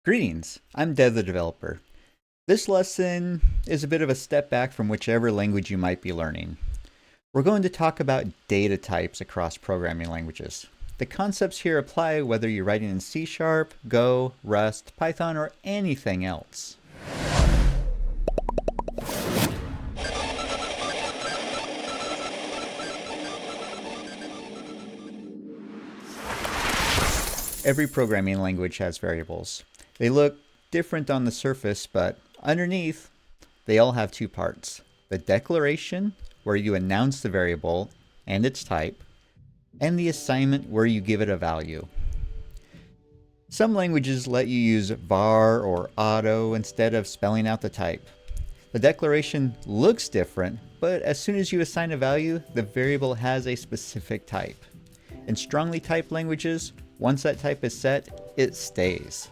Greetings, I'm Dev the Developer. This lesson is a bit of a step back from whichever language you might be learning. We're going to talk about data types across programming languages. The concepts here apply whether you're writing in C#, Go, Rust, Python, or anything else. Every programming language has variables. They look different on the surface, but underneath, they all have two parts. The declaration, where you announce the variable and its type, and the assignment, where you give it a value. Some languages let you use var or auto instead of spelling out the type. The declaration looks different, but as soon as you assign a value, the variable has a specific type. In strongly typed languages, once that type is set, it stays.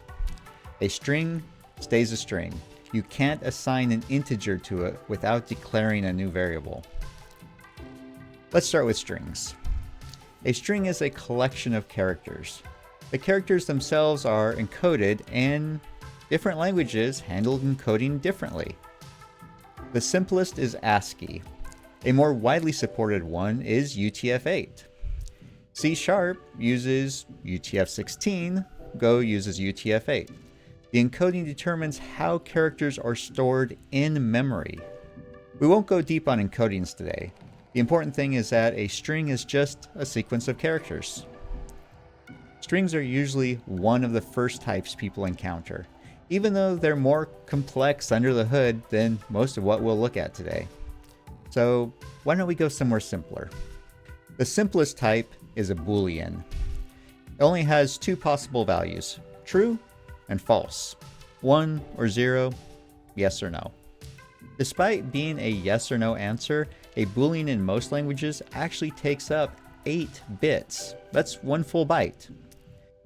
A string stays a string. You can't assign an integer to it without declaring a new variable. Let's start with strings. A string is a collection of characters. The characters themselves are encoded, and different languages handle encoding differently. The simplest is ASCII. A more widely supported one is UTF-8. C# uses UTF-16, Go uses UTF-8. The encoding determines how characters are stored in memory. We won't go deep on encodings today. The important thing is that a string is just a sequence of characters. Strings are usually one of the first types people encounter, even though they're more complex under the hood than most of what we'll look at today. So why don't we go somewhere simpler? The simplest type is a boolean. It only has two possible values, true and false, 1 or 0, yes or no. Despite being a yes or no answer, a boolean in most languages actually takes up 8 bits. That's one full byte.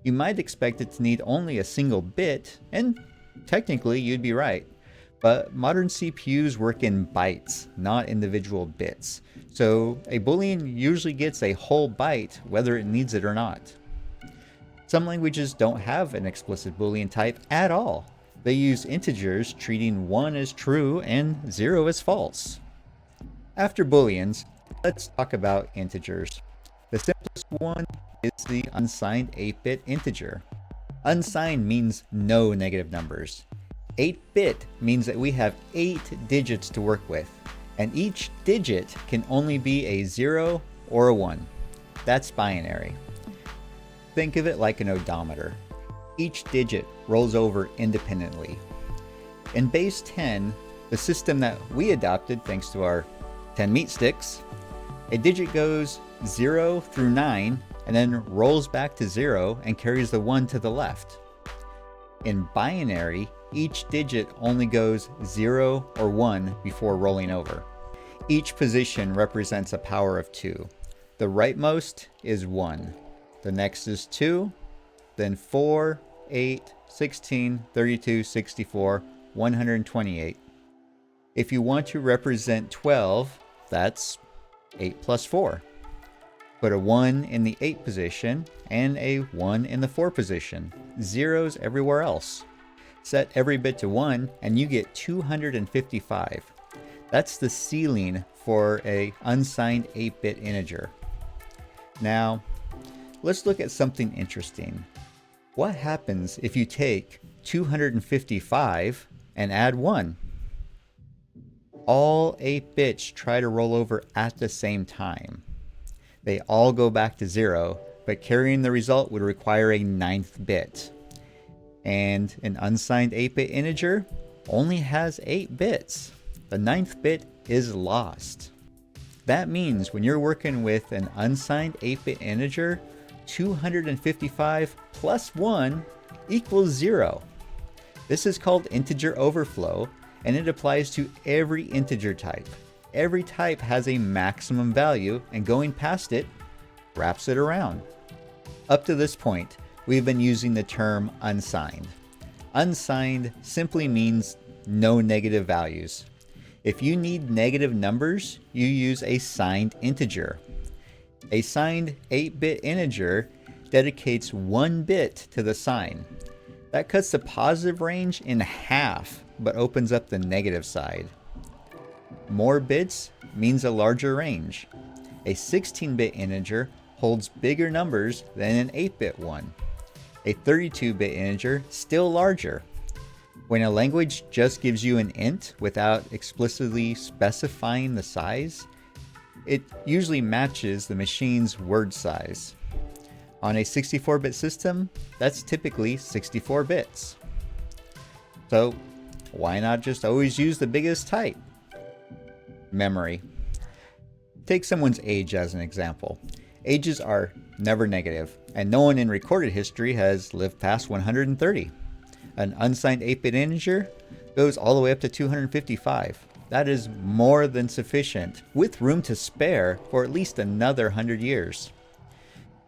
You might expect it to need only a single bit, and technically you'd be right. But modern CPUs work in bytes, not individual bits. So a boolean usually gets a whole byte whether it needs it or not. Some languages don't have an explicit boolean type at all. They use integers, treating 1 as true and 0 as false. After booleans, let's talk about integers. The simplest one is the unsigned 8-bit integer. Unsigned means no negative numbers. 8-bit means that we have 8 digits to work with, and each digit can only be a 0 or a 1. That's binary. Think of it like an odometer. Each digit rolls over independently. In base 10, the system that we adopted thanks to our 10 meat sticks, a digit goes 0 through 9 and then rolls back to 0 and carries the 1 to the left. In binary, each digit only goes 0 or 1 before rolling over. Each position represents a power of 2. The rightmost is 1. The next is 2, then 4, 8, 16, 32, 64, 128. If you want to represent 12, that's 8 plus 4. Put a 1 in the 8 position and a 1 in the 4 position. Zeros everywhere else. Set every bit to 1 and you get 255. That's the ceiling for an unsigned 8-bit integer. Now, let's look at something interesting. What happens if you take 255 and add 1? All 8 bits try to roll over at the same time. They all go back to 0, but carrying the result would require a 9th bit. And an unsigned 8-bit integer only has 8 bits. The 9th bit is lost. That means when you're working with an unsigned 8-bit integer, 255 plus 1 equals 0. This is called integer overflow, and it applies to every integer type. Every type has a maximum value, and going past it wraps it around. Up to this point, we've been using the term unsigned. Unsigned simply means no negative values. If you need negative numbers, you use a signed integer. A signed 8-bit integer dedicates 1 bit to the sign. That cuts the positive range in half, but opens up the negative side. More bits means a larger range. A 16-bit integer holds bigger numbers than an 8-bit one. A 32-bit integer still larger. When a language just gives you an int without explicitly specifying the size, it usually matches the machine's word size. On a 64-bit system, that's typically 64 bits. So why not just always use the biggest type? Memory. Take someone's age as an example. Ages are never negative, and no one in recorded history has lived past 130. An unsigned 8-bit integer goes all the way up to 255. That is more than sufficient, with room to spare for at least another 100 years.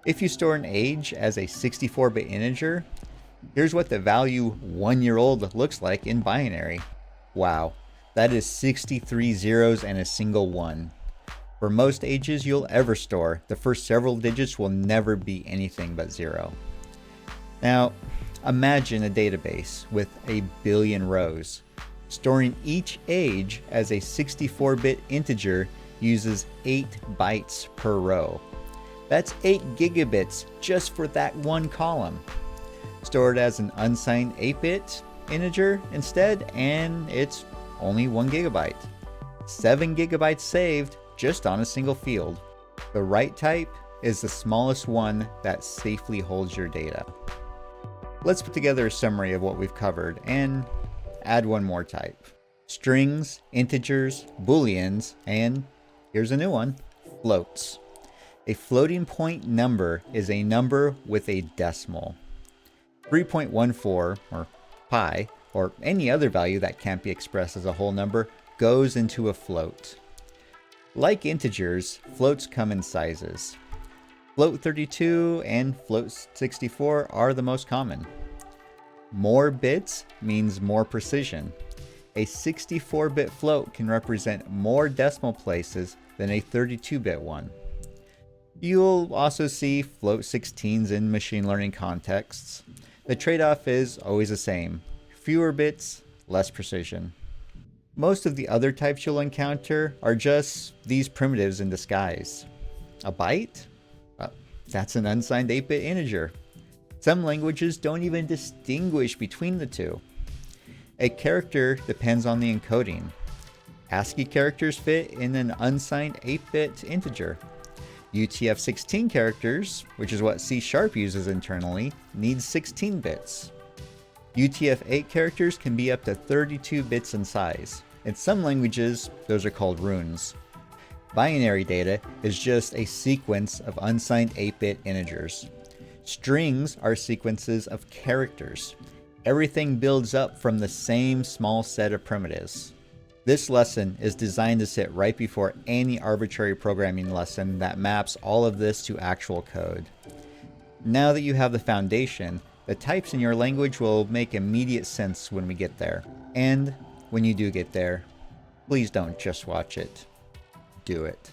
If you store an age as a 64-bit integer, here's what the value 1 year old looks like in binary. Wow, that is 63 zeros and a single one. For most ages you'll ever store, the first several digits will never be anything but 0. Now, imagine a database with a billion rows. Storing each age as a 64-bit integer uses 8 bytes per row. That's 8 gigabits just for that one column. Store it as an unsigned 8-bit integer instead, and it's only 1 gigabyte. 7 gigabytes saved just on a single field. The right type is the smallest one that safely holds your data. Let's put together a summary of what we've covered and add one more type. Strings, integers, booleans, and here's a new one, floats. A floating point number is a number with a decimal. 3.14, or pi, or any other value that can't be expressed as a whole number, goes into a float. Like integers, floats come in sizes. Float 32 and float 64 are the most common. More bits means more precision. A 64-bit float can represent more decimal places than a 32-bit one. You'll also see float 16s in machine learning contexts. The trade-off is always the same: fewer bits, less precision. Most of the other types you'll encounter are just these primitives in disguise. A byte? That's an unsigned 8-bit integer. Some languages don't even distinguish between the two. A character depends on the encoding. ASCII characters fit in an unsigned 8-bit integer. UTF-16 characters, which is what C# uses internally, need 16 bits. UTF-8 characters can be up to 32 bits in size. In some languages, those are called runes. Binary data is just a sequence of unsigned 8-bit integers. Strings are sequences of characters. Everything builds up from the same small set of primitives. This lesson is designed to sit right before any arbitrary programming lesson that maps all of this to actual code. Now that you have the foundation, the types in your language will make immediate sense when we get there. And when you do get there, please don't just watch it. Do it.